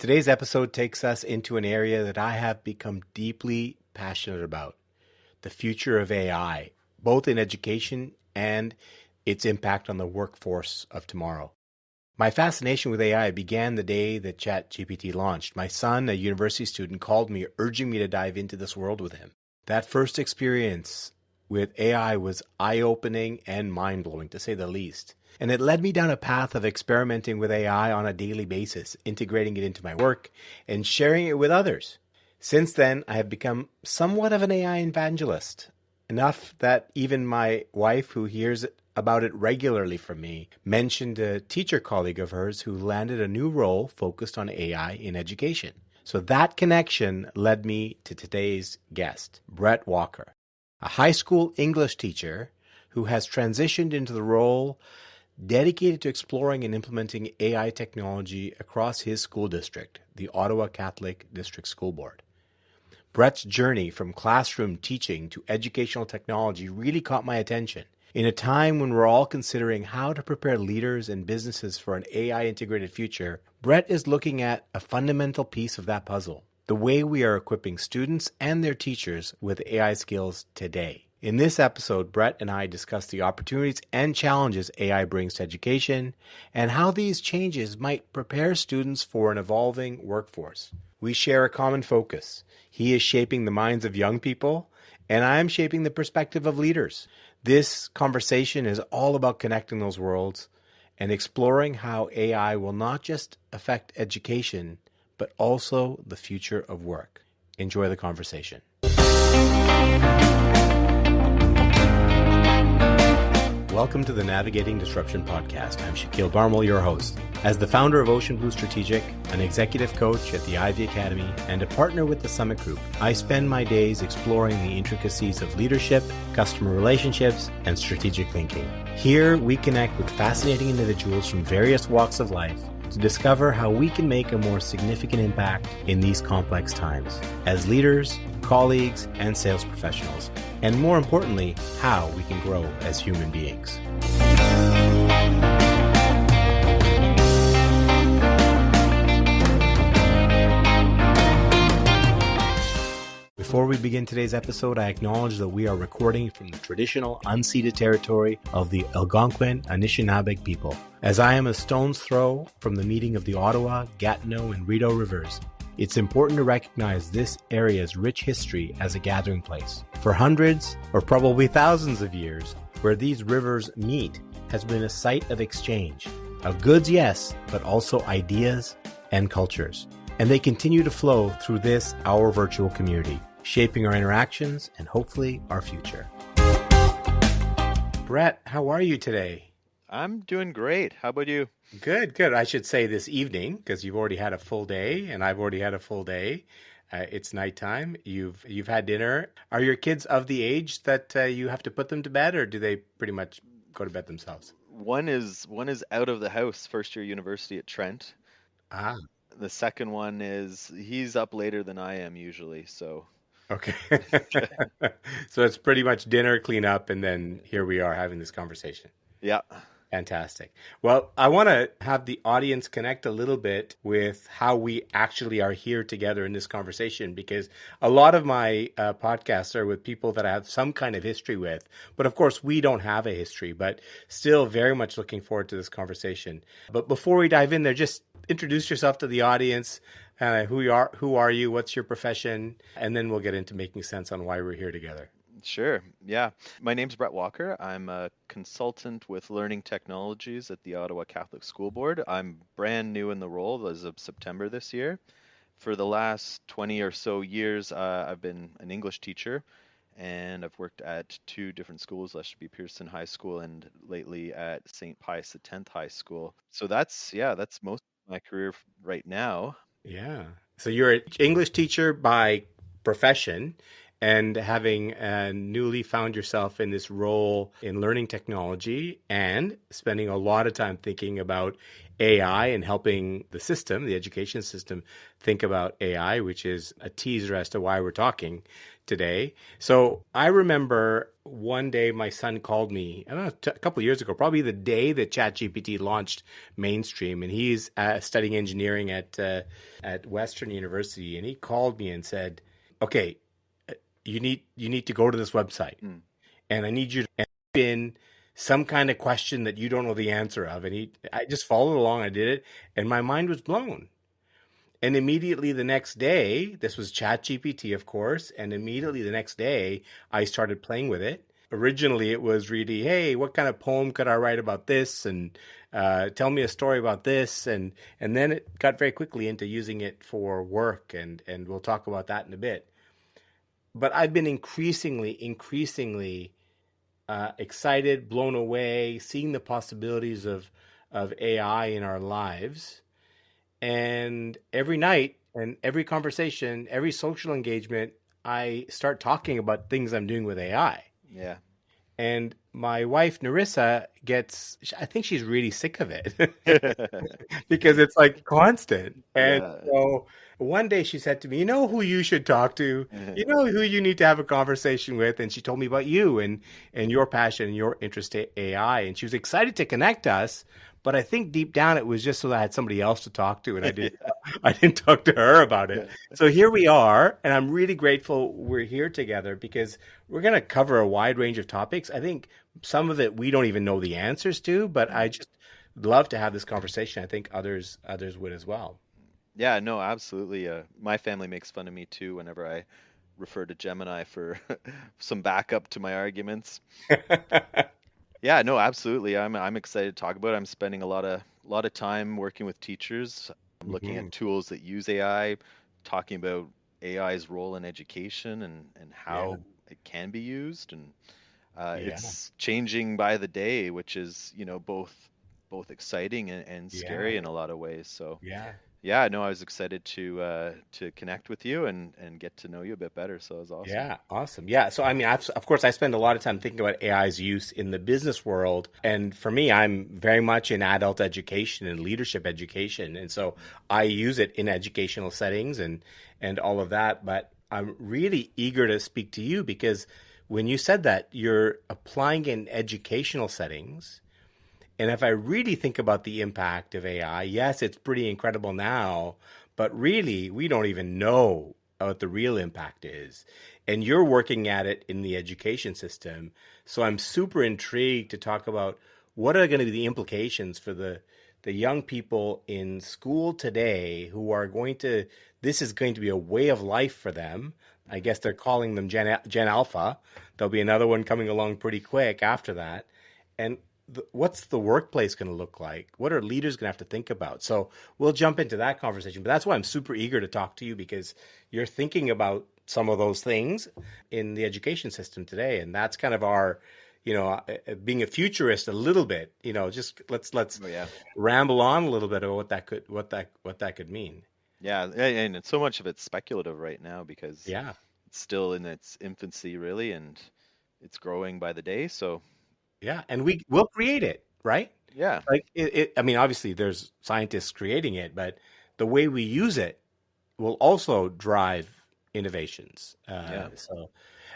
Today's episode takes us into an area that I have become deeply passionate about, the future of AI, both in education and its impact on the workforce of tomorrow. My fascination with AI began the day that ChatGPT launched. My son, a university student, called me, urging me to dive into this world with him. That first experience with AI was eye-opening and mind-blowing, to say the least. And it led me down a path of experimenting with AI on a daily basis, integrating it into my work and sharing it with others. Since then, I have become somewhat of an AI evangelist, enough that even my wife, who hears about it regularly from me, mentioned a teacher colleague of hers who landed a new role focused on AI in education. So that connection led me to today's guest, Brett Walker, a high school English teacher who has transitioned into the role dedicated to exploring and implementing AI technology across his school district, the Ottawa Catholic District School Board. Brett's journey from classroom teaching to educational technology really caught my attention. In a time when we're all considering how to prepare leaders and businesses for an AI-integrated future, Brett is looking at a fundamental piece of that puzzle, the way we are equipping students and their teachers with AI skills today. In this episode, Brett and I discuss the opportunities and challenges AI brings to education and how these changes might prepare students for an evolving workforce. We share a common focus. He is shaping the minds of young people, and I am shaping the perspective of leaders. This conversation is all about connecting those worlds and exploring how AI will not just affect education, but also the future of work. Enjoy the conversation. Welcome to the Navigating Disruption podcast. I'm Shakeel, your host. As the founder of Ocean Blue Strategic, an executive coach at the Ivy Academy, and a partner with the Summit Group, I spend my days exploring the intricacies of leadership, customer relationships, and strategic thinking. Here, we connect with fascinating individuals from various walks of life to discover how we can make a more significant impact in these complex times as leaders, colleagues, and sales professionals, and more importantly, how we can grow as human beings. Before we begin today's episode, I acknowledge that we are recording from the traditional unceded territory of the Algonquin Anishinaabe people. As I am a stone's throw from the meeting of the Ottawa, Gatineau, and Rideau rivers, it's important to recognize this area's rich history as a gathering place. For hundreds, or probably thousands of years, where these rivers meet has been a site of exchange, of goods, yes, but also ideas and cultures. And they continue to flow through this, our virtual community, shaping our interactions and hopefully our future. Brett, how are you today? I'm doing great. How about you? Good. I should say this evening, because you've already had a full day and I've already had a full day. It's nighttime. You've had dinner. Are your kids of the age that you have to put them to bed, or do they pretty much go to bed themselves? One is out of the house, first year university at Trent. Ah, The second one he's up later than I am usually, so okay. So it's pretty much dinner, clean up, and then here we are having this conversation. yeah. Fantastic. Well, I want to have the audience connect a little bit with how we actually are here together in this conversation, because a lot of my podcasts are with people that I have some kind of history with. But of course, we don't have a history, but still very much looking forward to this conversation. But before we dive in there, just introduce yourself to the audience. Who are you? What's your profession? And then we'll get into making sense on why we're here together. Sure. Yeah. My name's Brett Walker. I'm a consultant with learning technologies at the Ottawa Catholic School Board. I'm brand new in the role as of September this year. For the last 20 or so years, I've been an English teacher, and I've worked at two different schools, Lester Pearson High School and lately at St. Pius X High School. So that's most of my career right now. Yeah. So you're an English teacher by profession, and having newly found yourself in this role in learning technology and spending a lot of time thinking about AI and helping the system, the education system, think about AI, which is a teaser as to why we're talking today. So I remember one day my son called me, I don't know, a couple of years ago, probably the day that ChatGPT launched mainstream, and he's studying engineering at Western University, and he called me and said, "Okay, you need to go to this website, Mm. and I need you to type in some kind of question that you don't know the answer of." And I just followed along. I did it, and my mind was blown. And immediately the next day, this was ChatGPT, of course, and immediately the next day, I started playing with it. Originally, it was really, hey, what kind of poem could I write about this? And tell me a story about this. And then it got very quickly into using it for work, and we'll talk about that in a bit. But I've been increasingly excited, blown away, seeing the possibilities of AI in our lives. And every night and every conversation, every social engagement, I start talking about things I'm doing with AI. Yeah. And my wife, Narissa, I think she's really sick of it because it's like constant. And Yeah. so one day she said to me, "You know who you should talk to? You know who you need to have a conversation with?" And she told me about you and your passion and your interest in AI. And she was excited to connect us. But I think deep down it was just so that I had somebody else to talk to, and I didn't talk to her about it. Yeah. So here we are, and I'm really grateful we're here together because we're going to cover a wide range of topics. I think some of it we don't even know the answers to, but Mm. I just love to have this conversation. I think others would as well. Yeah, no, absolutely. My family makes fun of me too whenever I refer to Gemini for some backup to my arguments. Yeah, no, absolutely. I'm excited to talk about it. I'm spending a lot of time working with teachers. I'm looking Hmm. at tools that use AI, talking about AI's role in education and Yeah, how it can be used. And yeah, it's changing by the day, which is, both exciting and yeah, scary in a lot of ways. So yeah. yeah, no, I was excited to connect with you and get to know you a bit better. So it was awesome. Yeah, awesome. Yeah, so I mean, of course, I spend a lot of time thinking about AI's use in the business world, and for me, I'm very much in adult education and leadership education, and so I use it in educational settings and all of that. But I'm really eager to speak to you because when you said that you're applying in educational settings, and if I really think about the impact of AI, yes, it's pretty incredible now, but really, we don't even know what the real impact is. And you're working at it in the education system. So I'm super intrigued to talk about what are going to be the implications for the young people in school today who are this is going to be a way of life for them. I guess they're calling them Gen Alpha. There'll be another one coming along pretty quick after that. And what's the workplace going to look like? What are leaders going to have to think about? So we'll jump into that conversation. But that's why I'm super eager to talk to you because you're thinking about some of those things in the education system today, and that's kind of our, being a futurist a little bit. Just let's Oh yeah. ramble on a little bit about what that could mean. Yeah, and so much of it's speculative right now because Yeah, it's still in its infancy, really, and it's growing by the day. So, yeah, and we'll create it, right? yeah, Like I mean, obviously there's scientists creating it, but the way we use it will also drive innovations. yeah,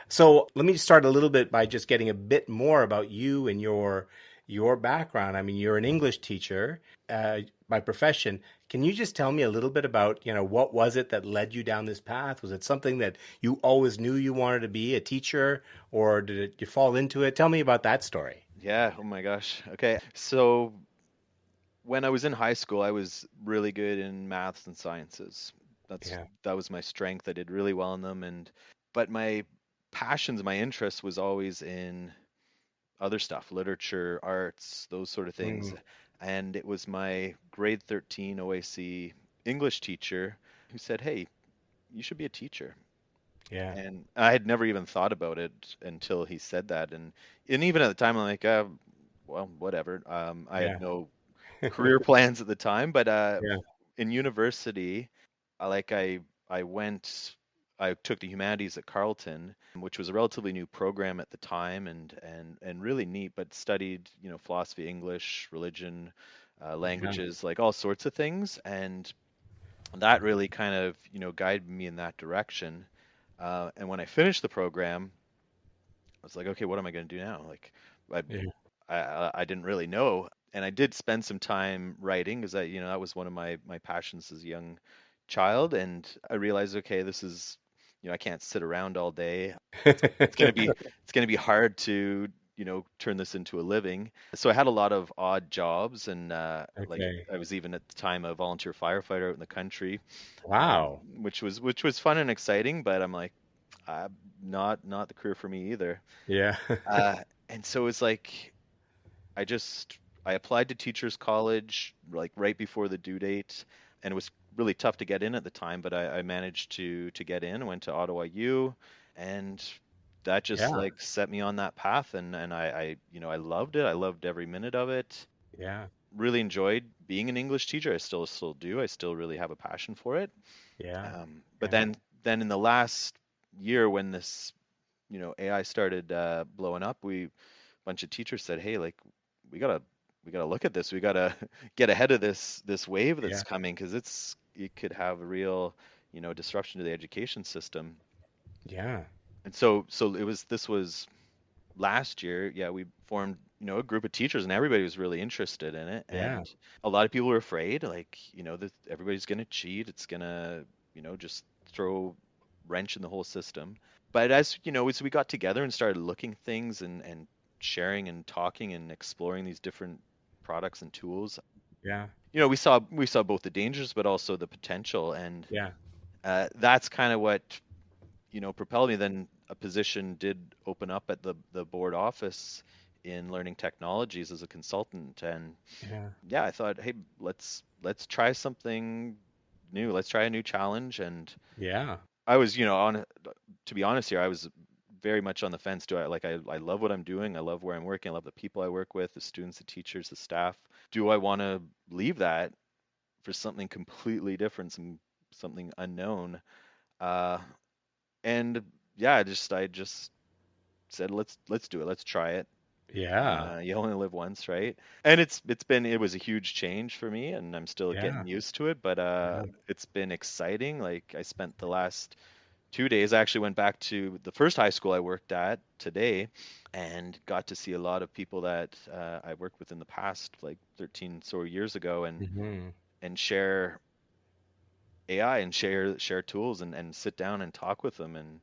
So let me start a little bit by just getting a bit more about you and your background. I mean, you're an English teacher by profession. Can you just tell me a little bit about, what was it that led you down this path? Was it something that you always knew you wanted to be a teacher, or you fall into it? Tell me about that story. yeah. Oh my gosh. Okay. So, when I was in high school, I was really good in maths and sciences. Yeah. That was my strength. I did really well in them, and but my passions, my interest was always in other stuff, literature, arts, those sort of things. Mm, And it was my grade 13 OAC English teacher who said, "Hey, you should be a teacher." yeah. And I had never even thought about it until he said that. And even at the time, I'm like, well, whatever. I had Yeah. no career plans at the time, but Yeah. in university, I like I went. I took the humanities at Carleton, which was a relatively new program at the time, and really neat, but studied, philosophy, English, religion, Yeah. languages, like all sorts of things. And that really kind of, guided me in that direction. And when I finished the program, I was like, okay, what am I going to do now? Like, I, Yeah. I didn't really know. And I did spend some time writing because that was one of my passions as a young child. And I realized, okay, this is, I can't sit around all day. It's gonna be it's gonna be hard to, turn this into a living. So I had a lot of odd jobs, and like Okay. I was even at the time a volunteer firefighter out in the country, Wow. which was fun and exciting. But I'm like, not the career for me either. Yeah. Uh, and so it's like I just I applied to teachers college like right before the due date, and it was really tough to get in at the time, but I managed to get in. Went to Ottawa U, and that just Yeah. like set me on that path, and I loved it. I loved every minute of it. Yeah. Really enjoyed being an English teacher. I still do. I still really have a passion for it. Yeah. But Yeah. then in the last year when this AI started blowing up, we bunch of teachers said, "Hey, like we gotta we gotta look at this. We gotta get ahead of this wave that's Yeah. coming because it could have a real disruption to the education system." Yeah. And so this was last year. Yeah, we formed a group of teachers and everybody was really interested in it, Yeah. and a lot of people were afraid, like that everybody's gonna cheat. It's gonna just throw wrench in the whole system. But as we got together and started looking at things and sharing and talking and exploring these different products and tools, Yeah. we saw both the dangers but also the potential, and Yeah. that's kind of what propelled me. Then a position did open up at the board office in learning technologies as a consultant, and Yeah. yeah, I thought, hey, let's try something new. Let's try a new challenge. And Yeah. I was, on to be honest here, I was very much on the fence. I love what I'm doing. I love where I'm working. I love the people I work with, the students, the teachers, the staff. Do I want to leave that for something completely different, something unknown? Uh, and yeah, I just said let's do it. Let's try it. Yeah. You only live once, right? And it was a huge change for me, and I'm still Yeah. getting used to it. But Yeah. it's been exciting. Like I spent the last 2 days. I actually went back to the first high school I worked at today, and got to see a lot of people that I worked with in the past, like 13 so years ago, Hmm. and share AI and share tools and sit down and talk with them and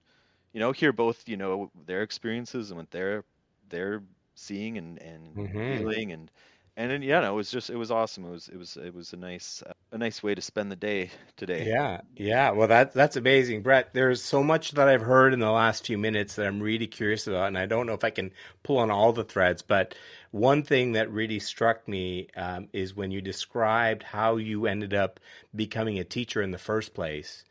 hear both their experiences and what they're seeing and Hmm. feeling and then yeah, no, it was awesome. It was a nice way to spend the day today. Yeah, yeah. Well, that's amazing, Brett. There's so much that I've heard in the last few minutes that I'm really curious about, and I don't know if I can pull on all the threads. But one thing that really struck me is when you described how you ended up becoming a teacher in the first place.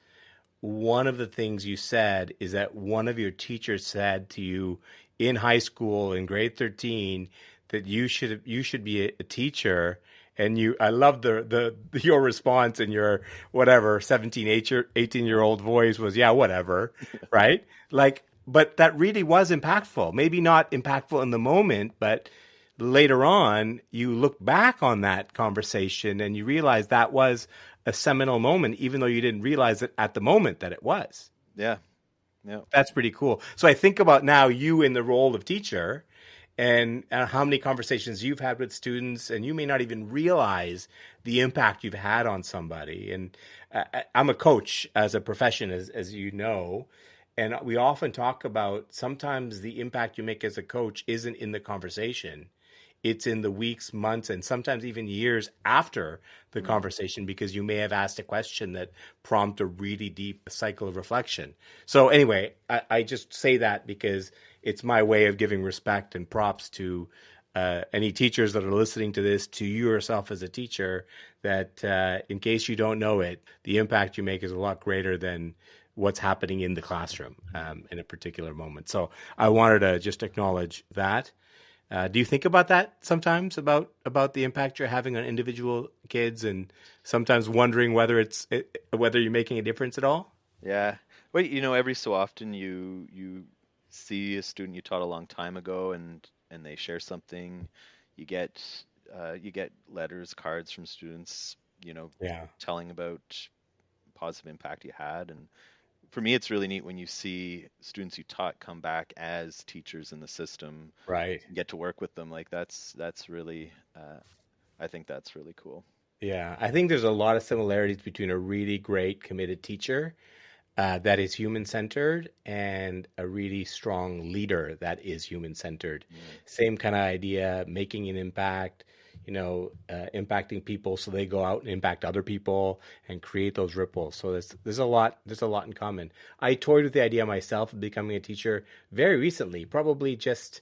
One of the things you said is that one of your teachers said to you in high school in grade 13 that you should be a teacher, and I love the your response and your whatever 17 18-year old voice was, yeah, whatever, right? Like, but that really was impactful. Maybe not impactful in the moment, but later on, you look back on that conversation and you realize that was a seminal moment, even though you didn't realize it at the moment that it was. Yeah, yeah, That's pretty cool. So I think about now you in the role of teacher and how many conversations you've had with students, and you may not even realize the impact you've had on somebody. And I'm a coach as a profession, as you know, and we often talk about sometimes the impact you make as a coach isn't in the conversation. It's in the weeks, months, and sometimes even years after the mm, conversation because you may have asked a question that prompt a really deep cycle of reflection. So anyway, I just say that because it's my way of giving respect and props to any teachers that are listening to this, to you yourself as a teacher, that in case you don't know it, the impact you make is a lot greater than what's happening in the classroom in a particular moment. So I wanted to just acknowledge that. Do you think about that sometimes about the impact you're having on individual kids, and sometimes wondering whether whether you're making a difference at all? yeah. Well, every so often you see a student you taught a long time ago, and they share something. You get you get letters, cards from students, Yeah, telling about positive impact you had. And for me, it's really neat when you see students you taught come back as teachers in the system right. and get to work with them. Like that's really I think that's really cool. Yeah, I think there's a lot of similarities between a really great committed teacher that is human centered and a really strong leader that is human centered. Mm. Same kind of idea, making an impact, impacting people so they go out and impact other people and create those ripples. So there's a lot in common. I toyed with the idea myself of becoming a teacher very recently, probably just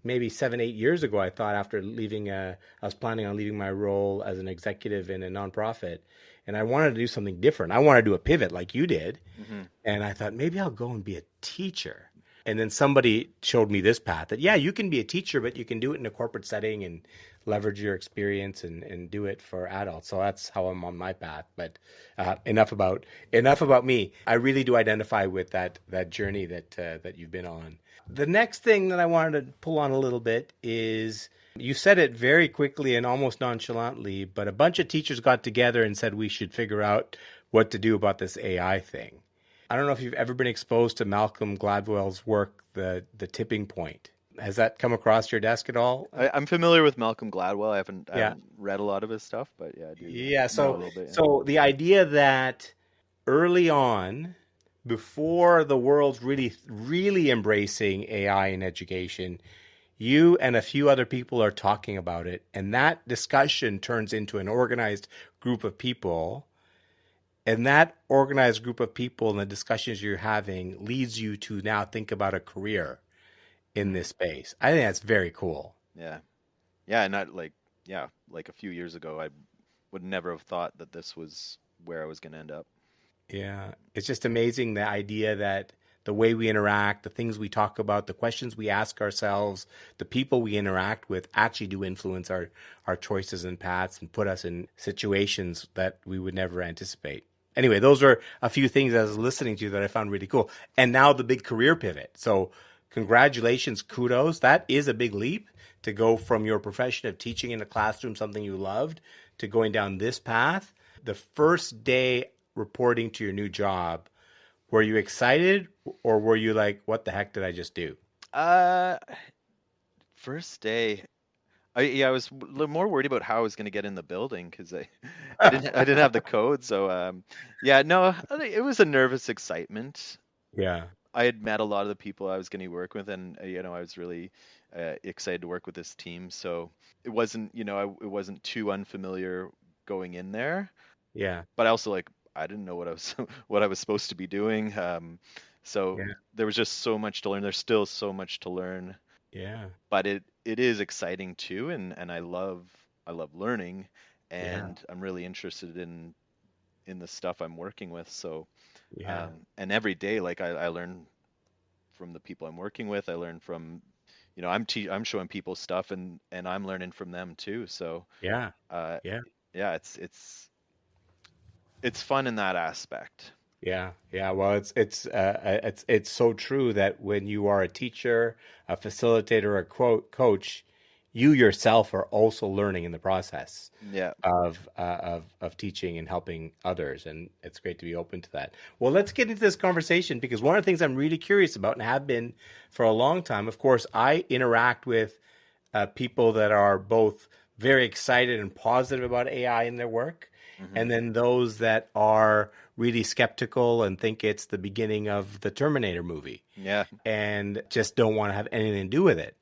maybe 7, 8 years ago. I thought after I was planning on leaving my role as an executive in a nonprofit, and I wanted to do something different. I wanted to do a pivot like you did, Hmm. and I thought maybe I'll go and be a teacher. And then somebody showed me this path that, yeah, you can be a teacher, but you can do it in a corporate setting and leverage your experience and do it for adults. So that's how I'm on my path. But enough about me. I really do identify with that journey that you've been on. The next thing that I wanted to pull on a little bit is you said it very quickly and almost nonchalantly, but a bunch of teachers got together and said we should figure out what to do about this AI thing. I don't know if you've ever been exposed to Malcolm Gladwell's work, The Tipping Point. Has that come across your desk at all? I'm familiar with Malcolm Gladwell. I Yeah. haven't read a lot of his stuff, but yeah, I do Yeah, know a so little bit. Yeah. so the idea that early on, before the world's really embracing AI in education, you and a few other people are talking about it, and that discussion turns into an organized group of people, and that organized group of people and the discussions you're having leads you to now think about a career in Mm. this space. I think that's very cool. Yeah. Yeah, and not like yeah, like a few years ago, I would never have thought that this was where I was going to end up. Yeah, it's just amazing the idea that the way we interact, the things we talk about, the questions we ask ourselves, the people we interact with actually do influence our choices and paths and put us in situations that we would never anticipate. Anyway, those are a few things I was listening to that I found really cool. And now the big career pivot. So, congratulations, kudos. That is a big leap to go from your profession of teaching in a classroom, something you loved, to going down this path. The first day reporting to your new job, were you excited or were you like, what the heck did I just do? Uh, First day, I was a little more worried about how I was going to get in the building because I didn't have the code. So yeah, no, it was a nervous excitement. Yeah, I had met a lot of the people I was going to work with, and I was really excited to work with this team. So it wasn't, it wasn't too unfamiliar going in there, yeah, but I also like I didn't know what I was what I was supposed to be doing. So yeah, there was just so much to learn. There's still so much to learn, yeah, but it is exciting too, and I love learning, yeah, and I'm really interested in the stuff I'm working with. So yeah, and every day, like I learn from the people I'm working with. I learn from, I'm showing people stuff, and I'm learning from them too. So yeah, uh, yeah. yeah, it's fun in that aspect. Yeah, yeah. Well, it's so true that when you are a teacher, a facilitator, a coach, you yourself are also learning in the process Yeah. of teaching and helping others, and it's great to be open to that. Well, let's get into this conversation because one of the things I'm really curious about and have been for a long time. Of course, I interact with people that are both very excited and positive about AI in their work, Hmm. and then those that are really skeptical and think it's the beginning of the Terminator movie Yeah. and just don't want to have anything to do with it.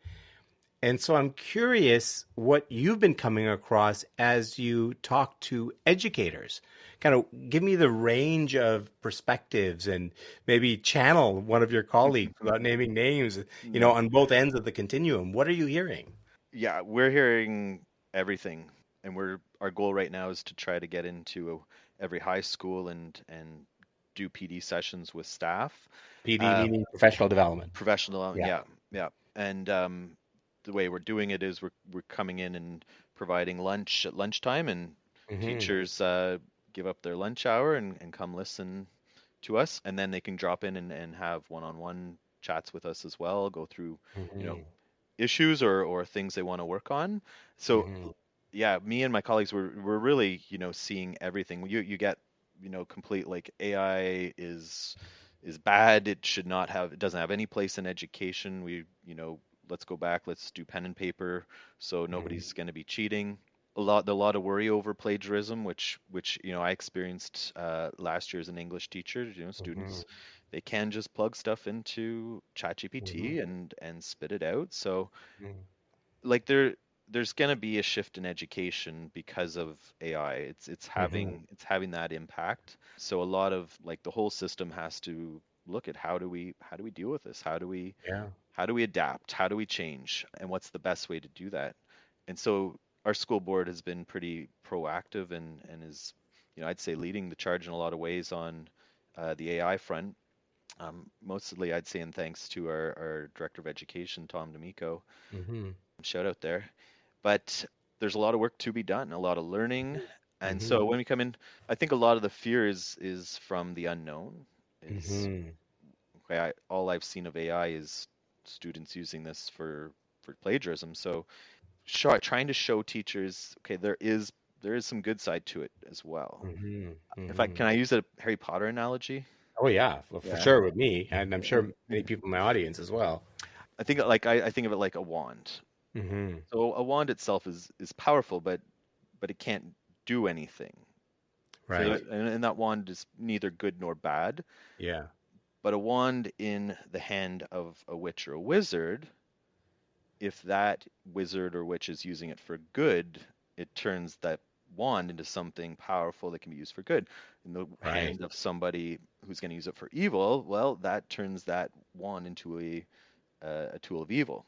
And so I'm curious what you've been coming across as you talk to educators. Kind of give me the range of perspectives and maybe channel one of your colleagues without naming names, No. on both ends of the continuum. What are you hearing? Yeah, we're hearing everything, and our goal right now is to try to get into every high school and do PD sessions with staff. PD Uh, meaning professional development. Professional, Yeah. yeah, yeah. And the way we're doing it is we're coming in and providing lunch at lunchtime, and Hmm. teachers give up their lunch hour and come listen to us, and then they can drop in and have one-on-one chats with us as well, go through, you know, Mm-hmm. issues or things they want to work on. So Mm-hmm. yeah, me and my colleagues were really, seeing everything. You get, complete like AI is bad. It should not have, it doesn't have any place in education. Let's go back, let's do pen and paper so Mm-hmm. nobody's going to be cheating. A lot of worry over plagiarism, which I experienced last year as an English teacher. Mm-hmm. Students, they can just plug stuff into Mm-hmm. ChatGPT and spit it out. So Mm-hmm. like there's going to be a shift in education because of AI. It's Mm-hmm. having that impact. So a lot of like the whole system has to look at how do we deal with this? Yeah. How do we adapt? How do we change? And what's the best way to do that? And so our school board has been pretty proactive and is, I'd say leading the charge in a lot of ways on the AI front. Mostly, I'd say in thanks to our director of education, Tom D'Amico. Mm-hmm. Shout out there. But there's a lot of work to be done, a lot of learning. And Mm-hmm. so when we come in, I think a lot of the fear is from the unknown. Is Mm-hmm. okay, all I've seen of AI is students using this for plagiarism. So trying to show teachers, okay, there is some good side to it as well. Mm-hmm. In fact, Mm-hmm. can I use a Harry Potter analogy? Oh yeah, well, for Yeah. sure with me, and I'm Yeah. sure many people in my audience as well. I think of it like a wand. Mm-hmm. So a wand itself is powerful, but it can't do anything. So Right. and that wand is neither good nor bad, Yeah. but a wand in the hand of a witch or a wizard, if that wizard or witch is using it for good, it turns that wand into something powerful that can be used for good. In the Right. hand of somebody who's going to use it for evil, well, that turns that wand into a tool of evil.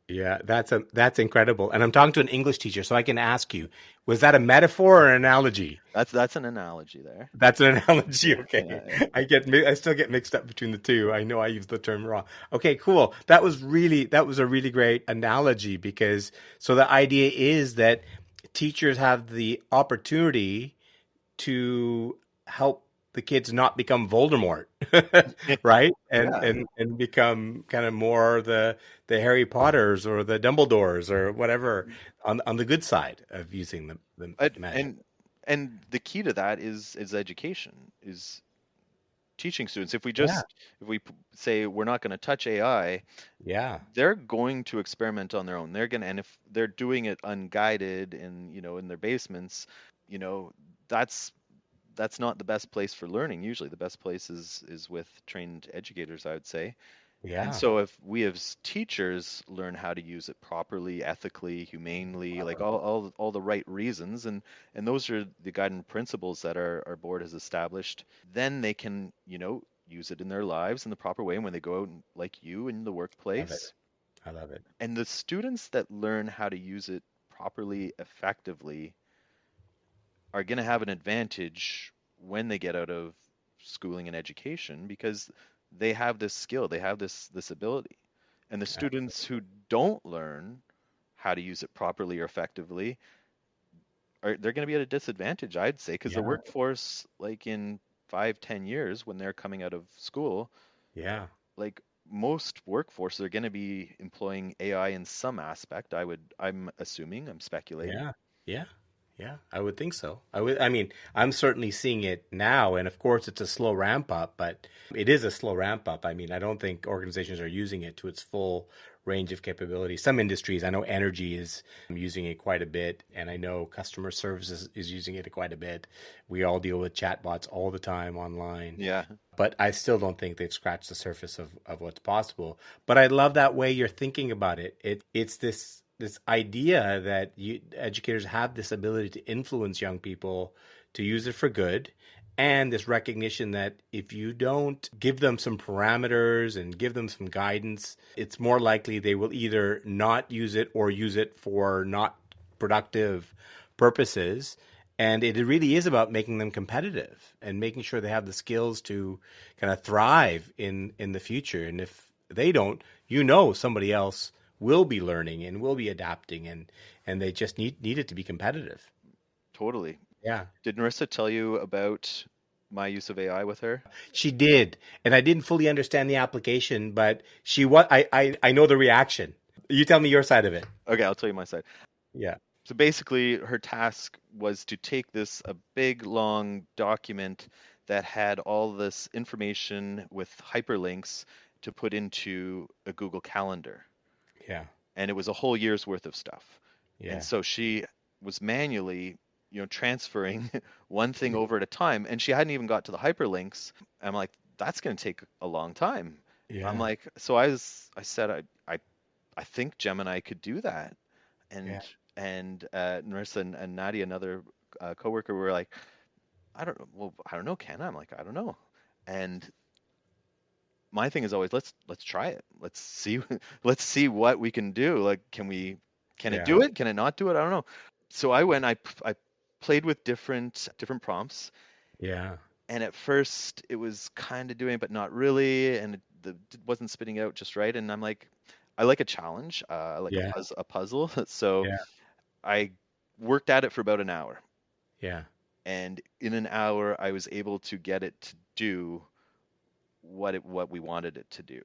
Yeah, that's incredible. And I'm talking to an English teacher, so I can ask you, was that a metaphor or an analogy? That's an analogy there. That's an analogy. Yeah, Okay. yeah, I still get mixed up between the two. I know I use the term wrong. Okay, cool. That was a really great analogy because so the idea is that teachers have the opportunity to help the kids not become Voldemort, yeah. right? And Yeah. and become kind of more the Harry Potters or the Dumbledores or whatever on the good side of using the And magic. and and the key to that is education, is teaching students. Yeah, If we say we're not going to touch AI, yeah, they're going to experiment on their own. And if they're doing it unguided in, in their basements, you know, that's that's not the best place for learning. Usually the best place is with trained educators, I would say. And yeah. so if we as teachers learn how to use it properly, ethically, humanely, like all the right reasons, and those are the guiding principles that our board has established, then they can, use it in their lives in the proper way and when they go out like you in the Love it. workplace. I love it. And the students that learn how to use it properly, effectively, are going to have an advantage when they get out of schooling and education because they have this skill, they have this ability. And the students who don't learn how to use it properly or effectively they're going to be at a disadvantage, I'd say, because the Yeah, workforce, like in 5, 10 years when they're coming out of school, yeah. like most workforces are going to be employing AI in some aspect. I'm assuming, I'm speculating. Yeah, yeah, yeah. I would think so. I mean, I'm certainly seeing it now, and of course, it's a slow ramp up, but it is a slow ramp up. I mean, I don't think organizations are using it to its full range of capability. Some industries, I know energy is using it quite a bit, and I know customer services is using it quite a bit. We all deal with chatbots all the time online, Yeah. but I still don't think they've scratched the surface of what's possible. But I love that way you're thinking about it. It's this idea that educators have this ability to influence young people to use it for good, and this recognition that if you don't give them some parameters and give them some guidance, it's more likely they will either not use it or use it for not productive purposes. And it really is about making them competitive and making sure they have the skills to kind of thrive in the future. And if they don't, somebody else will be learning and will be adapting, and they just need it to be competitive. Totally. Yeah. Did Narissa tell you about? my use of AI with her? She did, and I didn't fully understand the application, but she was. I know the reaction. You tell me your side of it. Okay, I'll tell you my side. Yeah, So basically, her task was to take this a big long document that had all this information with hyperlinks to put into a Google Calendar, yeah, and it was a whole year's worth of stuff. And yeah, so she was manually, transferring one thing over at a time, and she hadn't even got to the hyperlinks. I'm like, that's going to take a long time. I'm yeah, like, I said, I think Gemini could do that. yeah, And Narissa and Nadia, another coworker, were like, I don't know, Ken. I'm like, I don't know. And my thing is always, let's try it. Let's see let's see what we can do. Like, can it yeah, do it? Can it not do it? I don't know. So I played with different prompts, yeah, and at first it was kind of doing it, but not really, and it wasn't spitting out just right. And I'm like, I like a challenge. I like yeah, a puzzle. So yeah, I worked at it for about an hour, yeah. and in an hour I was able to get it to do what we wanted it to do.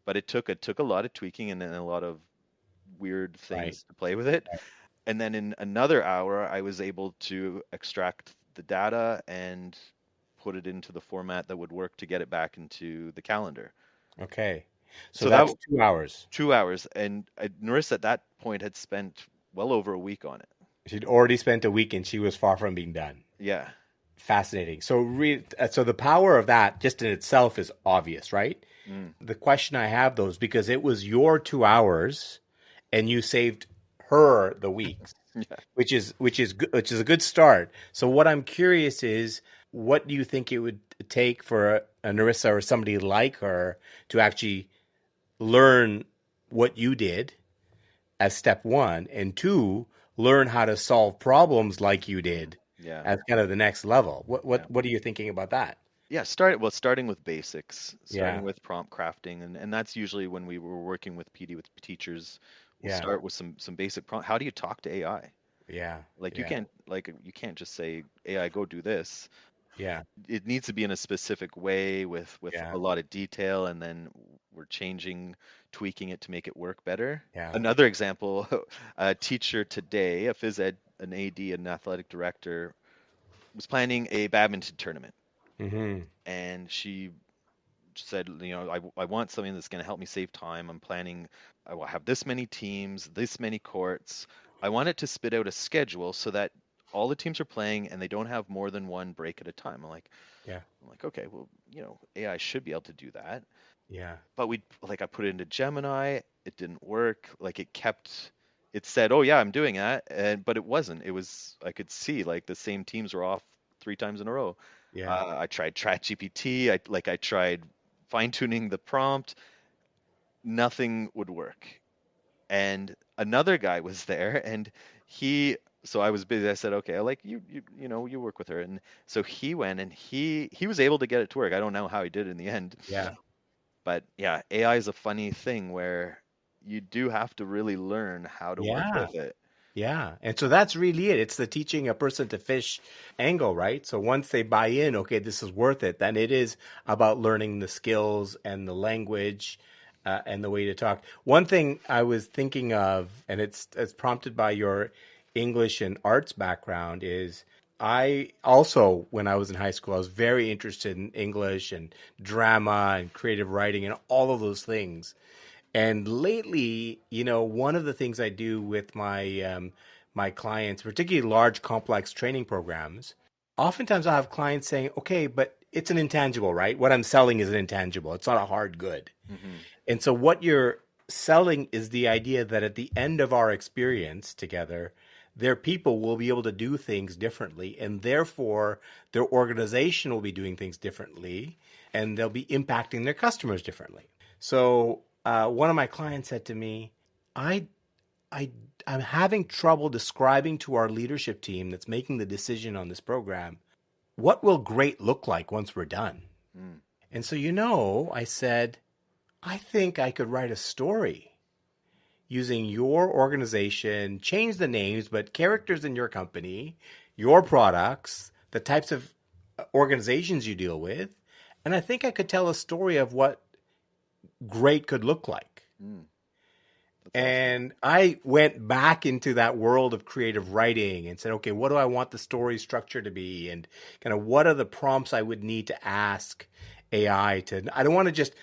But it took a lot of tweaking and then a lot of weird Right, things to play with it. And then in another hour I was able to extract the data and put it into the format that would work to get it back into the calendar. okay. So So that that's 2 hours. 2 hours, and Norris at that point had spent well over a week on it. She'd already spent a week, and she was far from being done. Yeah. Fascinating. So the power of that just in itself is obvious, right? Mm. The question I have though is because it was your 2 hours, and you saved her the weeks, Yeah. which is a good start. So what I'm curious is, what do you think it would take for a Narissa or somebody like her to actually learn what you did as step one, and two, learn how to solve problems like you did Yeah. as kind of the next level? What Yeah. what what are you thinking about that? Yeah, starting with basics, starting Yeah, with prompt crafting, and that's usually when we were working with PD with teachers. We'll yeah, start with some basic prompt. How do you talk to AI? yeah, Like yeah, you can't just say AI go do this. yeah, It needs to be in a specific way with yeah, a lot of detail, and then we're changing, tweaking it to make it work better. yeah. Another example, a teacher today, a phys ed, an AD, an athletic director, was planning a badminton tournament, Mm-hmm. and she said, I want something that's going to help me save time. I'm planning, I will have this many teams, this many courts. I want it to spit out a schedule so that all the teams are playing and they don't have more than one break at a time. Yeah, I'm like, okay, well, AI should be able to do that. yeah, But I put it into Gemini, it didn't work. It said, oh yeah, I'm doing that. But it wasn't. I could see like the same teams were off 3 times in a row. yeah, I tried ChatGPT. I tried fine tuning the prompt. Nothing would work. And another guy was there, and so I was busy. I said, okay, I like you work with her. And so he went and he was able to get it to work. I don't know how he did it in the end, yeah. but yeah, AI is a funny thing where you do have to really learn how to work Yeah. with it. Yeah. And so that's really it. It's the teaching a person to fish angle, right? So once they buy in, okay, this is worth it, then it is about learning the skills and the language and the way to talk. One thing I was thinking of, and it's prompted by your English and arts background, is I also, when I was in high school, I was very interested in English and drama and creative writing and all of those things. And lately, one of the things I do with my clients, particularly large, complex training programs, oftentimes I have clients saying, "Okay, but it's an intangible, right? What I'm selling is an intangible. It's not a hard good." Hmm. And so, what you're selling is the idea that at the end of our experience together, their people will be able to do things differently, and therefore their organization will be doing things differently, and they'll be impacting their customers differently. So one of my clients said to me, I, I, I'm having trouble describing to our leadership team that's making the decision on this program, what will great look like once we're done? Mm. And so, I said, I think I could write a story using your organization, change the names, but characters in your company, your products, the types of organizations you deal with, and I think I could tell a story of what great could look like. Mm, that's awesome. And I went back into that world of creative writing and said, okay, what do I want the story structure to be? And kind of what are the prompts I would need to ask AI to? I don't want to just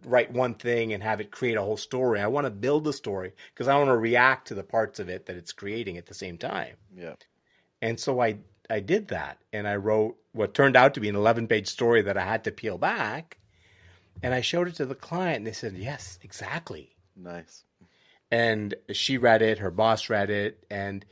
write one thing and have it create a whole story. I want to build a story because I want to react to the parts of it that it's creating at the same time. Yeah. And so I did that and I wrote what turned out to be an 11-page story that I had to peel back. And I showed it to the client and they said, yes, exactly. Nice. And she read it, her boss read it, and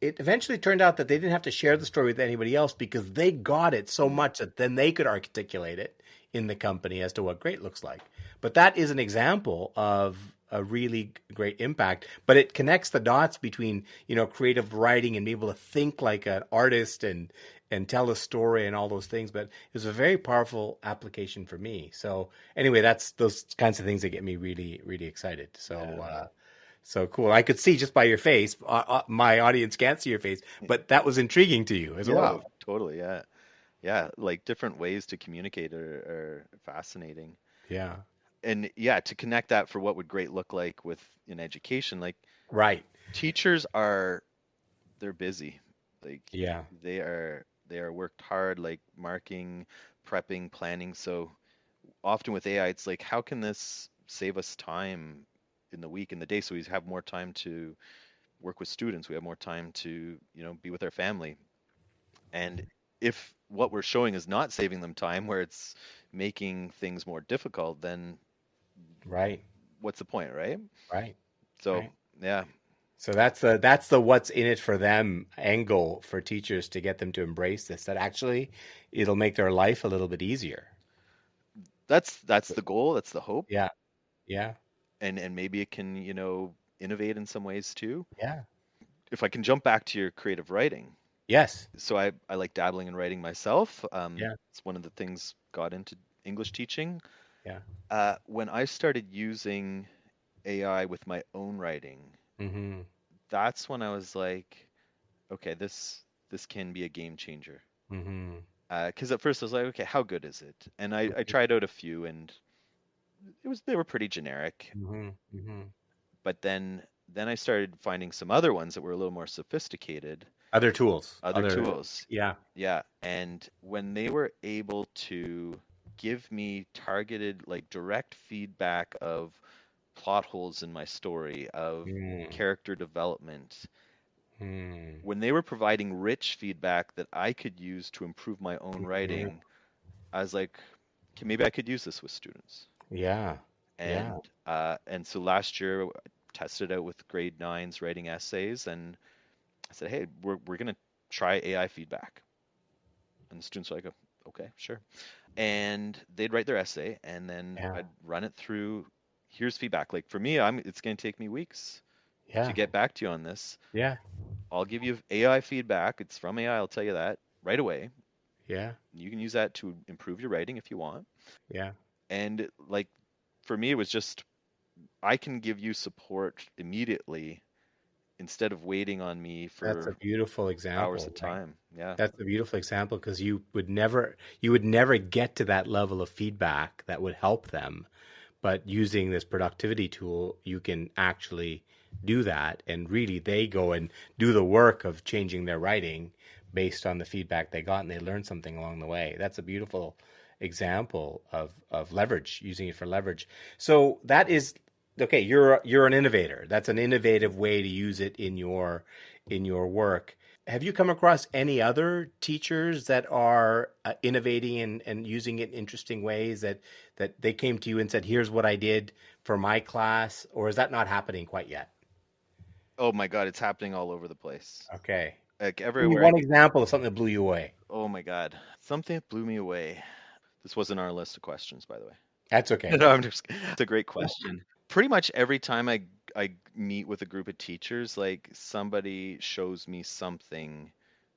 it eventually turned out that they didn't have to share the story with anybody else because they got it so Mm, much that then they could articulate it in the company as to what great looks like. But that is an example of a really great impact. But it connects the dots between, creative writing and being able to think like an artist and tell a story and all those things. But it was a very powerful application for me. So anyway, that's those kinds of things that get me really, really excited. yeah. So cool. I could see just by your face. My audience can't see your face, but that was intriguing to you as Yeah, oh, well. totally. Yeah. Yeah. Like different ways to communicate are fascinating. Yeah. And yeah, to connect that for what would great look like with in education, like Right. teachers are they're busy. Like Yeah. they are worked hard, like marking, prepping, planning. So often with AI, it's like, how can this save us time in the week, in the day, so we have more time to work with students, we have more time to, be with our family. And if what we're showing is not saving them time, where it's making things more difficult, then Right. what's the point, right? Right. So, Right. yeah, So that's the what's in it for them angle for teachers to get them to embrace this. That actually it'll make their life a little bit easier. that's the goal, that's the hope, Yeah. Yeah. and maybe it can, innovate in some ways too. Yeah. If I can jump back to your creative writing, Yes. so I like dabbling in writing myself. Yeah. It's one of the things got into English teaching. Yeah. When I started using AI with my own writing, Mm-hmm. that's when I was like, okay, this can be a game changer. Mm-hmm. Because at first I was like, okay, how good is it? And I tried out a few, and they were pretty generic. Mm-hmm. Mm-hmm. But then I started finding some other ones that were a little more sophisticated, Other tools. other Other. tools. Yeah. Yeah, and when they were able to give me targeted, like direct feedback of plot holes in my story, of Mm. character development, Mm. when they were providing rich feedback that I could use to improve my own Mhm. writing, I was like, okay, maybe I could use this with students. Yeah. Yeah. And so last year I tested out with grade nines writing essays, and I said, hey, we're gonna try AI feedback. And the students were like, "Oh, okay, sure." And they'd write their essay, and then Yeah. I'd run it through. Here's feedback. Like for me, it's going to take me weeks to Yeah. get back to you on this. Yeah. I'll give you AI feedback. It's from AI. I'll tell you that right away. Yeah. You can use that to improve your writing if you want. Yeah. And like for me, it was just I can give you support immediately instead of waiting on me That's a for beautiful hours example, of right? time. Yeah. That's a beautiful example because you would never get to that level of feedback that would help them. But using this productivity tool, you can actually do that. And really, they go and do the work of changing their writing based on the feedback they got and they learned something along the way. That's a beautiful example of leverage, using it for leverage. So that is okay. You're an innovator. That's an innovative way to use it in your work. Have you come across any other teachers that are innovating and using it in interesting ways that they came to you and said, "Here's what I did for my class," or is that not happening quite yet? Oh my God, it's happening all over the place. Okay. Like Give me everywhere I one example of something that blew you away. Oh my God. Something that blew me away. This wasn't our list of questions, by the way. That's okay. No, I'm just, it's a great question. Pretty much every time I meet with a group of teachers, like somebody shows me something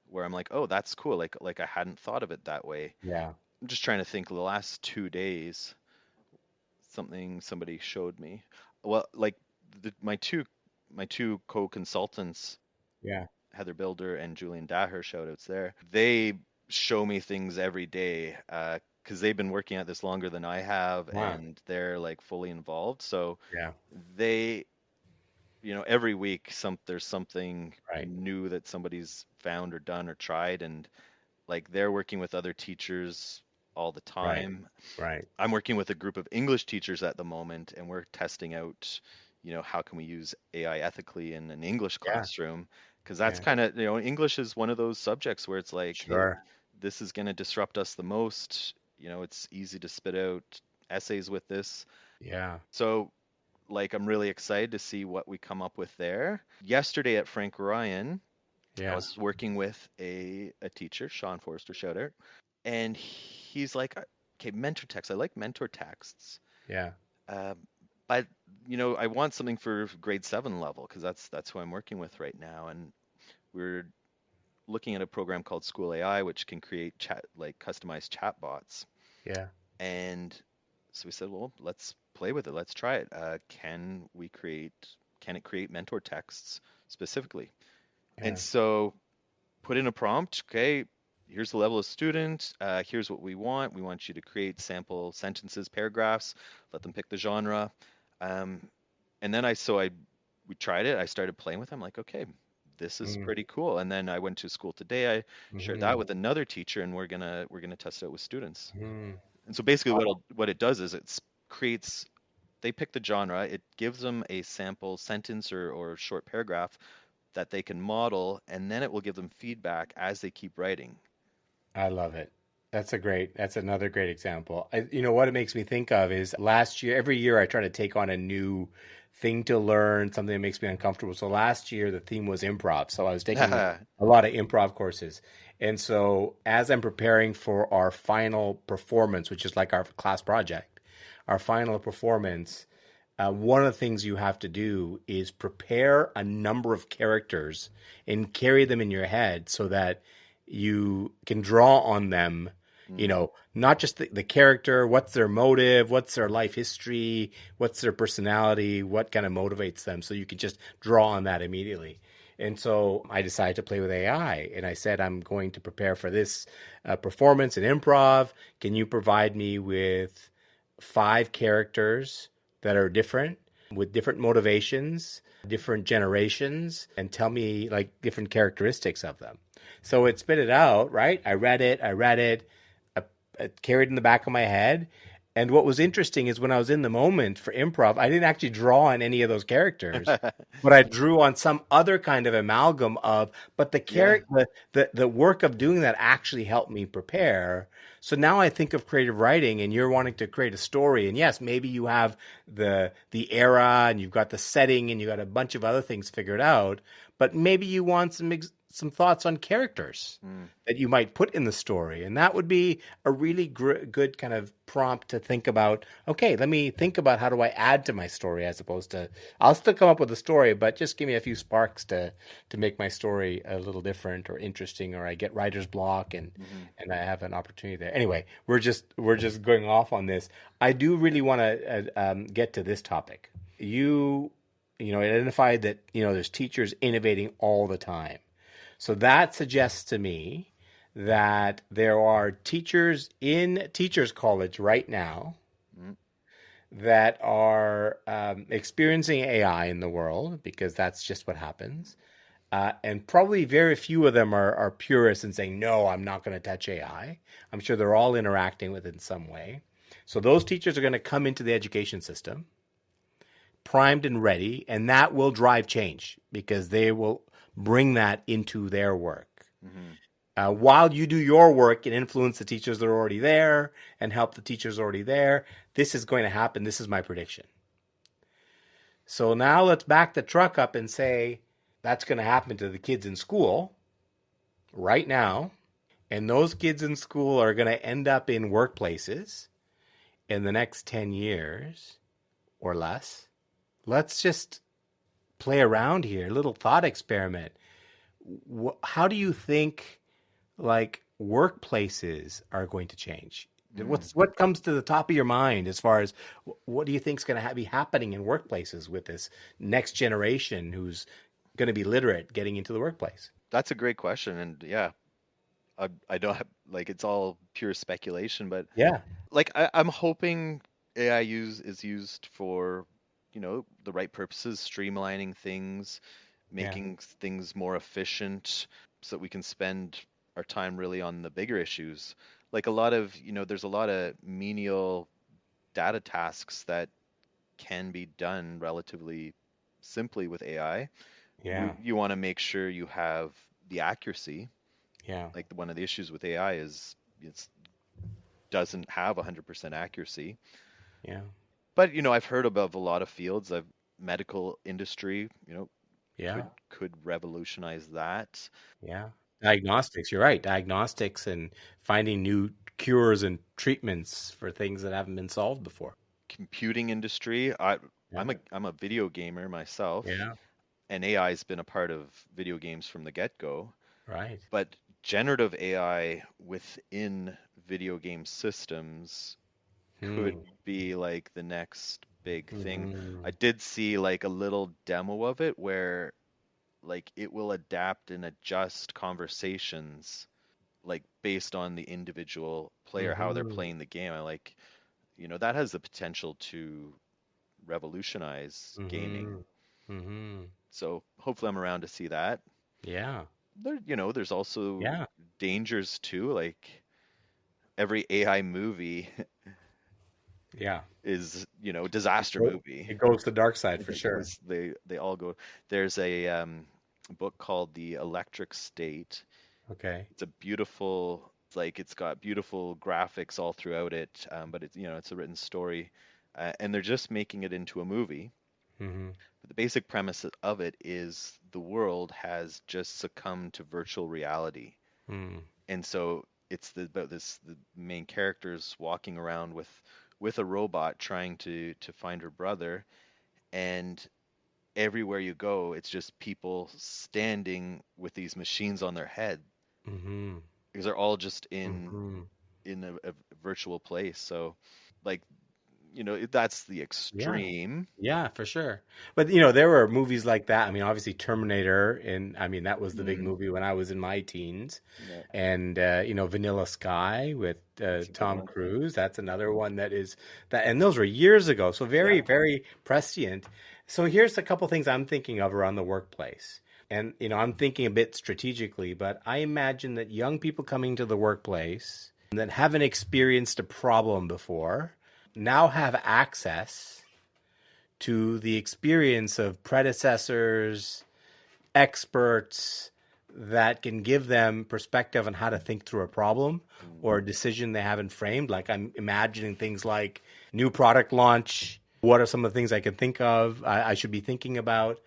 where I'm like, oh, that's cool. Like I hadn't thought of it that way. Yeah. I'm just trying to think the last 2 days, something somebody showed me. Well, like my two co-consultants, Yeah. Heather Builder and Julian Daher, shout outs there. They show me things every day, because they've been working at this longer than I have, Wow. and they're like fully involved. So Yeah. they, every week there's something Right. new that somebody's found or done or tried, and like they're working with other teachers all the Right. time. Right. I'm working with a group of English teachers at the moment, and we're testing out, how can we use AI ethically in an English Yeah. classroom? Because that's Yeah. kind of, English is one of those subjects where it's like, hey, Sure. this is going to disrupt us the most. It's easy to spit out essays with this. Yeah. So, like, I'm really excited to see what we come up with there. Yesterday at Frank Ryan, I Yeah. was working with a teacher, Sean Forrester, shout out, and he's like, okay, mentor text. I like mentor texts, Yeah. uh, but I want something for grade 7 level because that's who I'm working with right now, and we're looking at a program called School AI, which can create chat like customized chat bots. Yeah. And so we said, well, let's play with it. Let's try it. Can it create mentor texts specifically? And Yeah. so put in a prompt. Okay, here's the level of student. Here's what we want. We want you to create sample sentences, paragraphs. Let them pick the genre. Um, and then we tried it. I started playing with them. Like, okay, this is Mm. pretty cool. And then I went to school today. I shared that Mm-hmm. with another teacher, and we're gonna test it out with students. Mm. And so basically, Wow. what it does is creates. They pick the genre. It gives them a sample sentence or short paragraph that they can model, and then it will give them feedback as they keep writing. I love it. That's another great example. What it makes me think of is last year, every year I try to take on a new thing to learn, something that makes me uncomfortable. So last year the theme was improv. So I was taking a lot of improv courses. And so as I'm preparing for our final performance, which is like our class project, our final performance, one of the things you have to do is prepare a number of characters and carry them in your head so that you can draw on them, Mm, not just the character, what's their motive, what's their life history, what's their personality, what kind of motivates them. So you can just draw on that immediately. And so I decided to play with AI and I said, I'm going to prepare for this performance in improv. Can you provide me with 5 characters that are different with different motivations, different generations, and tell me like different characteristics of them? So it spit it out, right? I read it, I carried in the back of my head. And what was interesting is when I was in the moment for improv, I didn't actually draw on any of those characters, but I drew on some other kind of amalgam of, but the yeah. character, the work of doing that actually helped me prepare. So now I think of creative writing and you're wanting to create a story. And yes, maybe you have the era and you've got the setting and you got a bunch of other things figured out, but maybe you want some thoughts on characters Mm. that you might put in the story. And that would be a really good kind of prompt to think about. Okay, let me think about how do I add to my story as opposed to I'll still come up with a story, but just give me a few sparks to make my story a little different or interesting, or I get writer's block Hmm. and I have an opportunity there. Anyway, we're just going off on this. I do really want to get to this topic. You identified that there's teachers innovating all the time. So that suggests to me that there are teachers in Teachers College right now Mm. that are experiencing AI in the world because that's just what happens. And probably very few of them are purists and saying, no, I'm not going to touch AI. I'm sure they're all interacting with it in some way. So those teachers are going to come into the education system primed and ready, and that will drive change because they will bring that into their work. Hmm. While you do your work and influence the teachers that are already there and help the teachers already there, this is going to happen. This is my prediction. So now let's back the truck up and say that's going to happen to the kids in school right now. And those kids in school are going to end up in workplaces in the next 10 years or less. Let's just play around here, a little thought experiment. How do you think like workplaces are going to change? Mm. What comes to the top of your mind as far as what do you think is going to be happening in workplaces with this next generation who's going to be literate getting into the workplace? That's a great question, and yeah, I don't have, like, it's all pure speculation, but Yeah, like I'm hoping AI is used for, the right purposes, streamlining things, yeah, making things more efficient so that we can spend our time really on the bigger issues. Like a lot of, there's a lot of menial data tasks that can be done relatively simply with AI. yeah, You want to make sure you have the accuracy. yeah, Like one of the issues with AI is it doesn't have 100% accuracy. yeah, But I've heard about a lot of fields. I've medical industry, yeah, could revolutionize that. yeah. Diagnostics, you're right. Diagnostics and finding new cures and treatments for things that haven't been solved before. Computing industry. Yeah, I'm a video gamer myself, yeah, and AI has been a part of video games from the get-go. right. But generative AI within video game systems could Hmm. be like the next big thing. I Hmm. did see like a little demo of it where like it will adapt and adjust conversations like based on the individual player, how they're Hmm. playing the game. I like, that has the potential to revolutionize gaming. Hmm. Hmm. So hopefully I'm around to see that. Yeah, There's also yeah, dangers too. Like every AI movie yeah. is, disaster Go- movie. It goes to the dark side for It sure. goes, they all go. There's a book called The Electric State. Okay. It's a beautiful, it's like it's got beautiful graphics all throughout it, but it's a written story, and they're just making it into a movie. Hmm. But the basic premise of it is the world has just succumbed to virtual reality, Hmm. and so it's about the main characters walking around with a robot trying to find her brother, and everywhere you go, it's just people standing with these machines on their head Hmm. because they're all just Hmm. in a virtual place. So, like, that's the Yeah. extreme. Yeah, for sure. But there were movies like that. I mean, obviously Terminator, and I mean that was the big Mm, movie when I was in my teens. yeah, And Vanilla Sky with that's a good Tom one. Cruise. That's another one that is that, and those were years ago, so very, Yeah. very prescient. So here's a couple things I'm thinking of around the workplace. And I'm thinking a bit strategically, but I imagine that young people coming to the workplace that haven't experienced a problem before now have access to the experience of predecessors, experts that can give them perspective on how to think through a problem Mm, or a decision they haven't framed. Like I'm imagining things like new product launch. What are some of the things I can think of, I should be thinking about?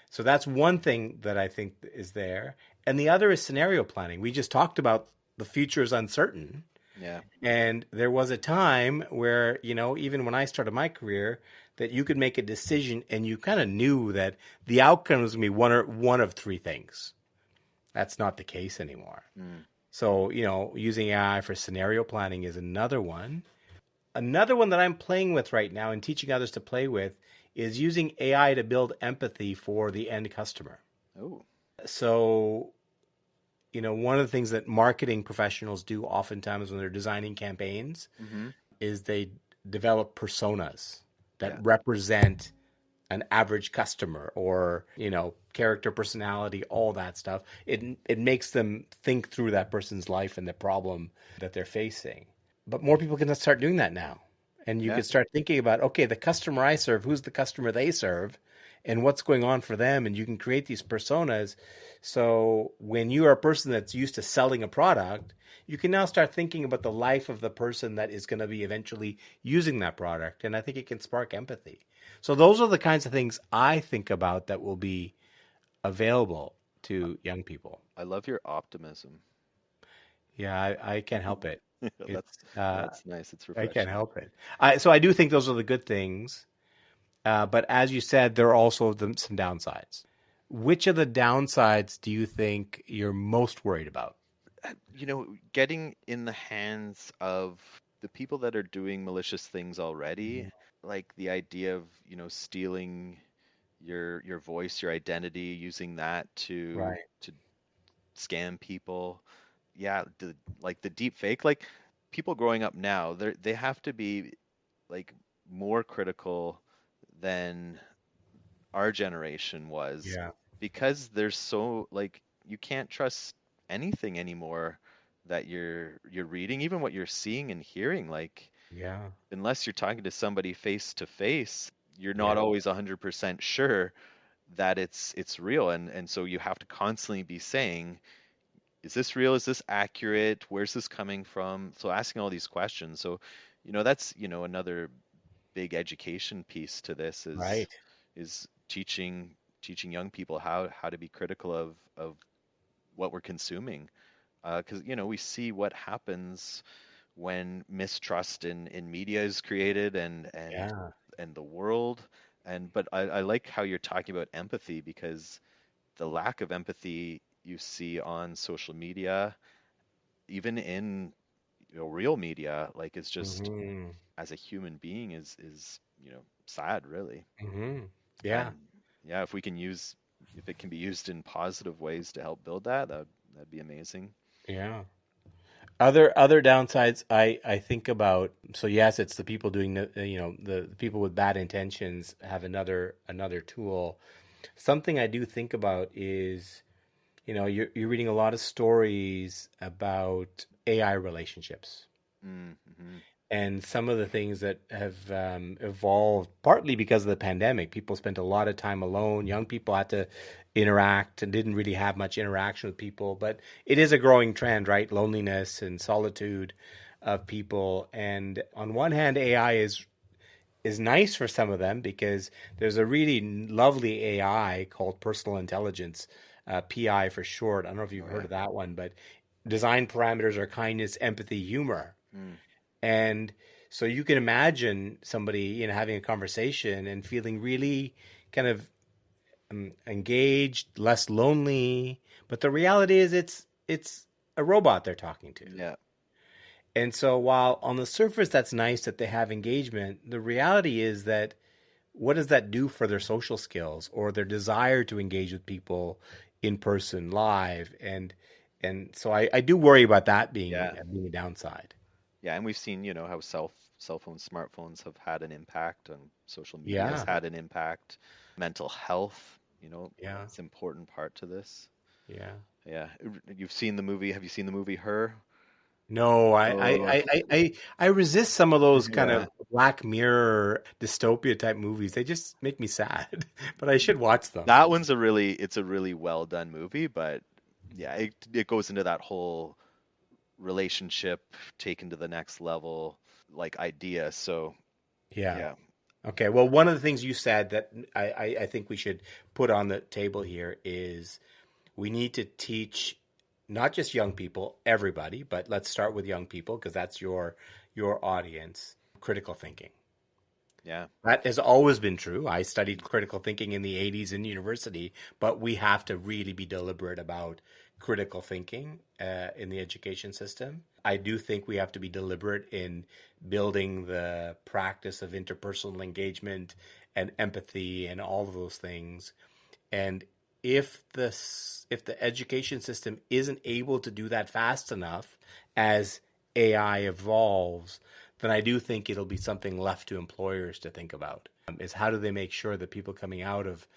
So that's one thing that I think is there. And the other is scenario planning. We just talked about the future is uncertain. yeah. And there was a time where, even when I started my career, that you could make a decision and you kind of knew that the outcome was going to be one of three things. That's not the case anymore. Mm, So, using AI for scenario planning is another one. Another one that I'm playing with right now and teaching others to play with is using AI to build empathy for the end customer. oh. So, one of the things that marketing professionals do oftentimes when they're designing campaigns Mm-hmm. is they develop personas that Yeah. represent an average customer or character, personality, all that stuff. It makes them think through that person's life and the problem that they're facing. But more people can start doing that now, and you Yeah. could start thinking about, okay, the customer I serve, who's the customer they serve, and what's going on for them, and you can create these personas. So when you are a person that's used to selling a product, you can now start thinking about the life of the person that is going to be eventually using that product, and I think it can spark empathy. So those are the kinds of things I think about that will be available to young people. I love your optimism. Yeah, I can't help it. That's It's that's nice. It's I can't refreshing. help it. So I do think those are the good things. But as you said, there are also some downsides. Which of the downsides do you think you're most worried about? Getting in the hands of the people that are doing malicious things already, Mhm. like the idea of, stealing your voice, your identity, using that to Right. scam people. yeah, like the deep fake, like people growing up now, they have to be like more critical than our generation was, Yeah. because there's so like you can't trust anything anymore that you're reading, even what you're seeing and hearing. Like Yeah. unless you're talking to somebody face to face, you're not Yeah. always 100% sure that it's real, and so you have to constantly be saying, is this real? Is this accurate? Where's this coming from? So asking all these questions. So, that's, another big education piece to this Right. is teaching young people how to be critical of what we're consuming. Because we see what happens when mistrust in media is created, Yeah. and the world. But I like how you're talking about empathy, because the lack of empathy you see on social media, even in real media, like it's just, Hmm. as a human being, is sad, really. Hmm. Yeah. And yeah, if it can be used in positive ways to help build that'd be amazing. Yeah. Other downsides I think about. So yes, it's the people doing the people with bad intentions have another tool. Something I do think about is, you're reading a lot of stories about AI relationships Mm-hmm. and some of the things that have evolved partly because of the pandemic. People spent a lot of time alone. Young people had to interact and didn't really have much interaction with people. But it is a growing trend, right? Loneliness and solitude of people. And on one hand, AI is nice for some of them because there's a really lovely AI called personal intelligence, PI for short. I don't know if you've Oh heard yeah. of that one, but design parameters are kindness, empathy, humor. Mm. And so you can imagine somebody, having a conversation and feeling really kind of engaged, less lonely. But the reality is, it's a robot they're talking to. Yeah. And so while on the surface that's nice that they have engagement, the reality is that what does that do for their social skills or their desire to engage with people in person, live? And so I do worry about that being Yeah. being a downside. Yeah, and we've seen, how cell phones, smartphones have had an impact, and social media has Yeah, had an impact. Mental health, yeah, it's an important part to this. yeah. Yeah, you've seen the movie. Have you seen the movie Her? No, Oh, I resist some of those kind yeah. of Black Mirror dystopia type movies. They just make me sad, but I should watch them. That one's it's a really well done movie, but yeah, it goes into that whole relationship taken to the next level, like idea. So Yeah. yeah, Okay. Well, one of the things you said that I think we should put on the table here is we need to teach not just young people, everybody, but let's start with young people because that's your audience, critical thinking. yeah, That has always been true. I studied critical thinking in the 80s in university, but we have to really be deliberate about critical thinking in the education system. I do think we have to be deliberate in building the practice of interpersonal engagement and empathy and all of those things. And if the education system isn't able to do that fast enough as AI evolves, then I do think it'll be something left to employers to think about. Is how do they make sure that people coming out of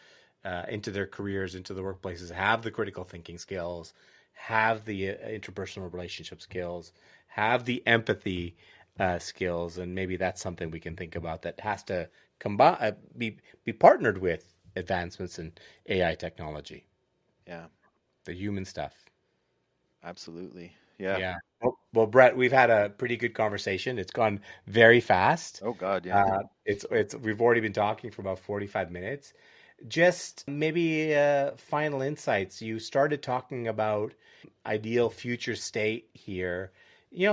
into their careers, into the workplaces, have the critical thinking skills, have the interpersonal relationship skills, have the empathy skills, and maybe that's something we can think about that has to combine, be partnered with advancements in AI technology, yeah, the human stuff. absolutely. Yeah. Yeah. Well, Brett, we've had a pretty good conversation. It's gone very fast. Oh God, yeah. It's we've already been talking for about 45 minutes. Just maybe final insights. You started talking about ideal future state here.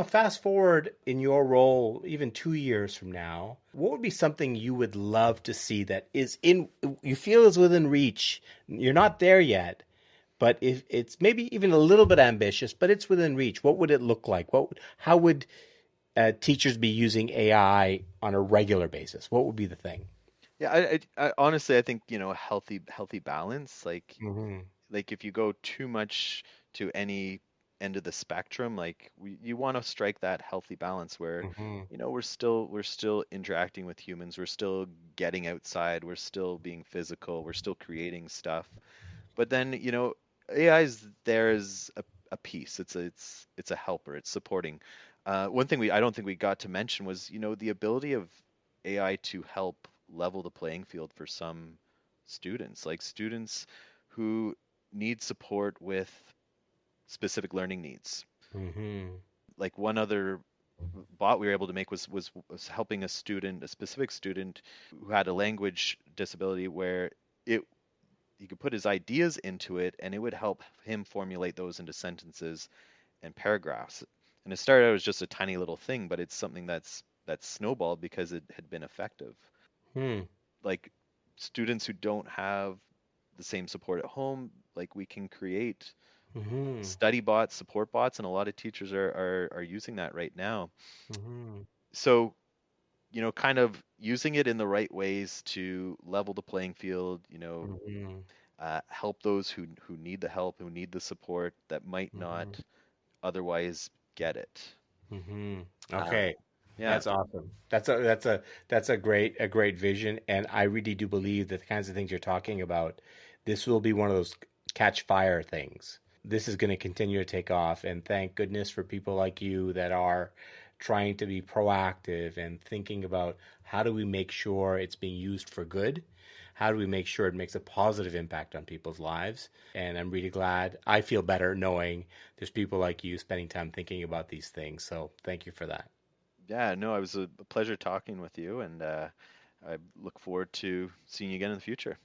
Fast forward in your role, even 2 years from now, what would be something you would love to see that you feel is within reach? You're not there yet, but if it's maybe even a little bit ambitious, but it's within reach, what would it look like? How would teachers be using AI on a regular basis? What would be the thing? Yeah, I honestly, I think, a healthy balance, like Hmm. if you go too much to any end of the spectrum. Like you want to strike that healthy balance where, Hmm. we're still interacting with humans, we're still getting outside, we're still being physical, we're still creating stuff. But then, AI is there as a piece. It's a helper. It's supporting. One thing I don't think we got to mention was, the ability of AI to help level the playing field for some students, like students who need support with specific learning needs. Hmm. Like one other bot we were able to make was helping a specific student who had a language disability where it he could put his ideas into it and it would help him formulate those into sentences and paragraphs. And it started out as just a tiny little thing, but it's something that's snowballed because it had been effective. Hmm. Like students who don't have the same support at home, like we can create Hmm. study bots, support bots, and a lot of teachers are using that right now. Hmm. So, kind of using it in the right ways to level the playing field, Hmm. help those who need the help, who need the support that might not Hmm. otherwise get it. Hmm. Uh, Okay. yeah, That's awesome. That's a great vision, and I really do believe that the kinds of things you're talking about, this will be one of those catch fire things. This is going to continue to take off, and thank goodness for people like you that are trying to be proactive and thinking about how do we make sure it's being used for good? How do we make sure it makes a positive impact on people's lives? And I'm really glad. I feel better knowing there's people like you spending time thinking about these things. So thank you for that. yeah, no, it was a pleasure talking with you, and I look forward to seeing you again in the future.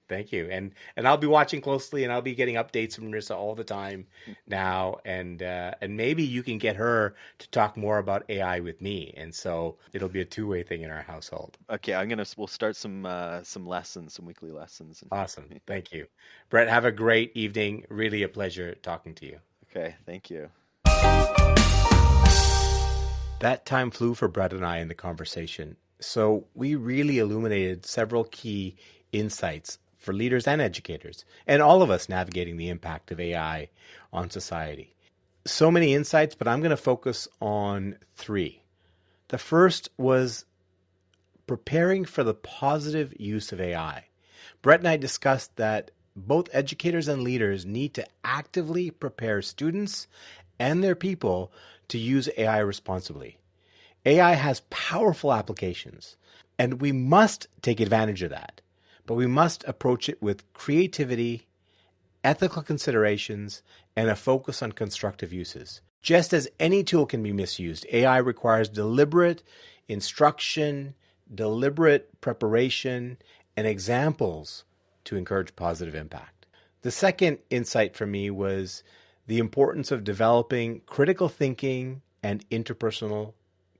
Thank you. And I'll be watching closely and I'll be getting updates from Marissa all the time now. And maybe you can get her to talk more about AI with me. And so it'll be a two-way thing in our household. Okay, we'll start some lessons, some weekly lessons. Awesome. Thank you. Brett, have a great evening. Really a pleasure talking to you. Okay, thank you. That time flew for Brett and I in the conversation. So we really illuminated several key insights for leaders and educators, and all of us navigating the impact of AI on society. So many insights, but I'm going to focus on three. The first was preparing for the positive use of AI. Brett and I discussed that both educators and leaders need to actively prepare students and their people to use AI responsibly. AI has powerful applications, and we must take advantage of that. But we must approach it with creativity, ethical considerations, and a focus on constructive uses. Just as any tool can be misused, AI requires deliberate instruction, deliberate preparation, and examples to encourage positive impact. The second insight for me was the importance of developing critical thinking and interpersonal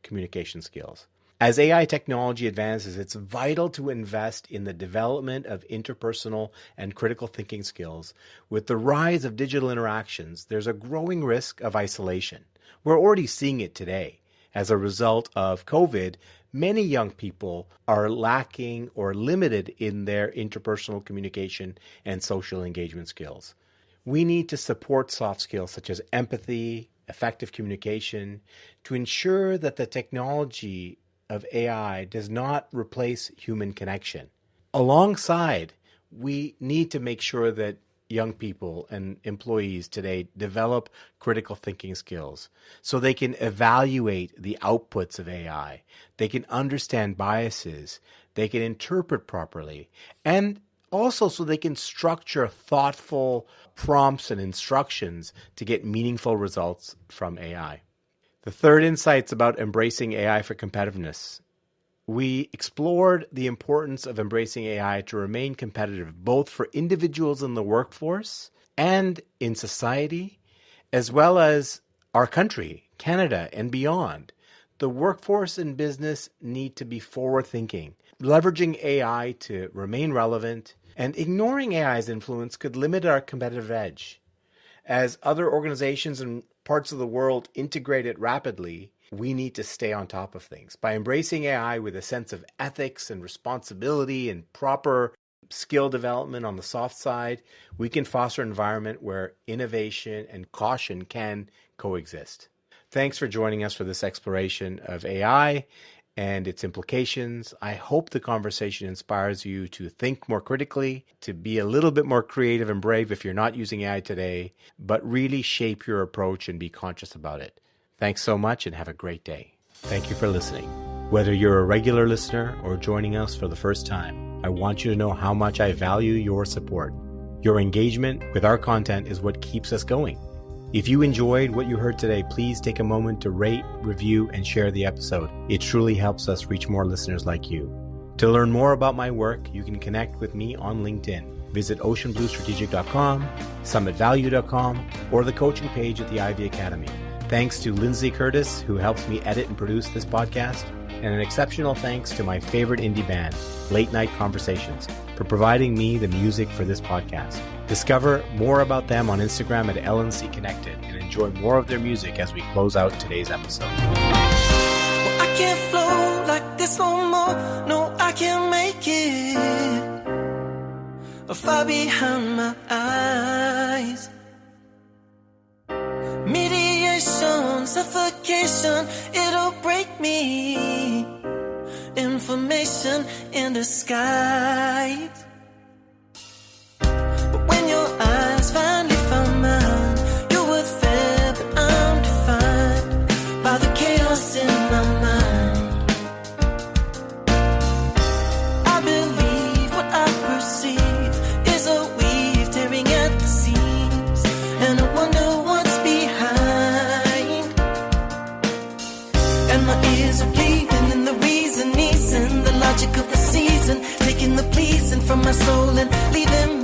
communication skills. As AI technology advances, it's vital to invest in the development of interpersonal and critical thinking skills. With the rise of digital interactions, there's a growing risk of isolation. We're already seeing it today. As a result of COVID, many young people are lacking or limited in their interpersonal communication and social engagement skills. We need to support soft skills such as empathy, effective communication, to ensure that the technology of AI does not replace human connection. Alongside, we need to make sure that young people and employees today develop critical thinking skills so they can evaluate the outputs of AI, they can understand biases, they can interpret properly, and also so they can structure thoughtful prompts and instructions to get meaningful results from AI. The third insight's about embracing AI for competitiveness. We explored the importance of embracing AI to remain competitive, both for individuals in the workforce and in society, as well as our country, Canada, and beyond. The workforce and business need to be forward thinking, leveraging AI to remain relevant, and ignoring AI's influence could limit our competitive edge. As other organizations and parts of the world integrate it rapidly, we need to stay on top of things. By embracing AI with a sense of ethics and responsibility and proper skill development on the soft side, we can foster an environment where innovation and caution can coexist. Thanks for joining us for this exploration of AI and its implications. I hope the conversation inspires you to think more critically, to be a little bit more creative and brave if you're not using AI today, but really shape your approach and be conscious about it. Thanks so much and have a great day. Thank you for listening. Whether you're a regular listener or joining us for the first time, I want you to know how much I value your support. Your engagement with our content is what keeps us going. If you enjoyed what you heard today, please take a moment to rate, review, and share the episode. It truly helps us reach more listeners like you. To learn more about my work, you can connect with me on LinkedIn. Visit oceanbluestrategic.com, summitvalue.com, or the coaching page at the Ivy Academy. Thanks to Lindsay Curtis, who helps me edit and produce this podcast, and an exceptional thanks to my favorite indie band, Late Night Conversations, for providing me the music for this podcast. Discover more about them on Instagram at LNC Connected and enjoy more of their music as we close out today's episode. Well, I can't flow like this no more. No, I can't make it. Far behind my eyes. Mediation, suffocation, it'll break me. Information in disguise. But when your eyes finally found mine, you were there, but I'm defined by the chaos in my mind. I believe what I perceive is a weave tearing at the seams, and I wonder what's behind. And my ears are bleeding, and the reason is in the logic of the season, taking the pleasing from my soul and leaving me